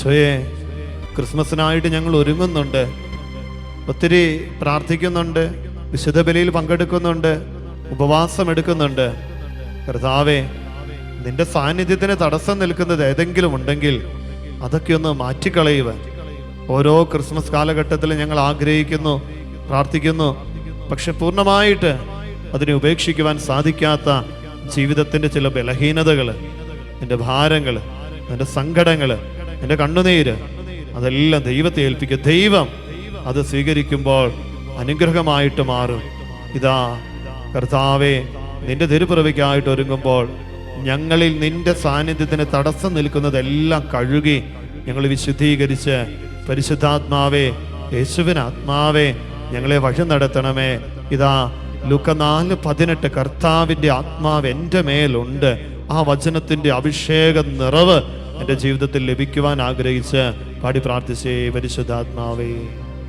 ഈശോയെ, ക്രിസ്മസിനായിട്ട് ഞങ്ങൾ ഒരുങ്ങുന്നുണ്ട്, ഒത്തിരി പ്രാർത്ഥിക്കുന്നുണ്ട്, വിശുദ്ധ ബലിയിൽ പങ്കെടുക്കുന്നുണ്ട്, ഉപവാസം എടുക്കുന്നുണ്ട്. കർത്താവേ, നിന്റെ സാന്നിധ്യത്തിന് തടസ്സം നിൽക്കുന്നത് ഏതെങ്കിലും ഉണ്ടെങ്കിൽ അതൊക്കെ ഒന്ന് മാറ്റിക്കളയുക. ഓരോ ക്രിസ്മസ് കാലഘട്ടത്തിൽ ഞങ്ങൾ ആഗ്രഹിക്കുന്നു, പ്രാർത്ഥിക്കുന്നു, പക്ഷെ പൂർണ്ണമായിട്ട് അതിനെ ഉപേക്ഷിക്കുവാൻ സാധിക്കാത്ത ജീവിതത്തിൻ്റെ ചില ബലഹീനതകൾ, എൻ്റെ ഭാരങ്ങൾ, എൻ്റെ സങ്കടങ്ങൾ, എൻ്റെ കണ്ണുനീര്, അതെല്ലാം ദൈവത്തെ ഏൽപ്പിക്കുക. ദൈവം അത് സ്വീകരിക്കുമ്പോൾ അനുഗ്രഹമായിട്ട് മാറും. ഇതാ കർത്താവേ, നിന്റെ തിരുപ്പിറവിക്കായിട്ട് ഒരുങ്ങുമ്പോൾ ഞങ്ങളിൽ നിന്റെ സാന്നിധ്യത്തിന് തടസ്സം നിൽക്കുന്നതെല്ലാം കഴുകി ഞങ്ങൾ വിശുദ്ധീകരിച്ച്, പരിശുദ്ധാത്മാവേ, യേശുവിൻ ആത്മാവേ, ഞങ്ങളെ വഴി നടത്തണമേ. ഇതാ ലൂക്ക 4:18, കർത്താവിൻ്റെ ആത്മാവ് എൻ്റെ മേലുണ്ട്. ആ വചനത്തിൻ്റെ അഭിഷേക നിറവ് എൻ്റെ ജീവിതത്തിൽ ലഭിക്കുവാൻ ആഗ്രഹിച്ച് പാടി പ്രാർത്ഥിച്ചേ. പരിശുദ്ധാത്മാവേ.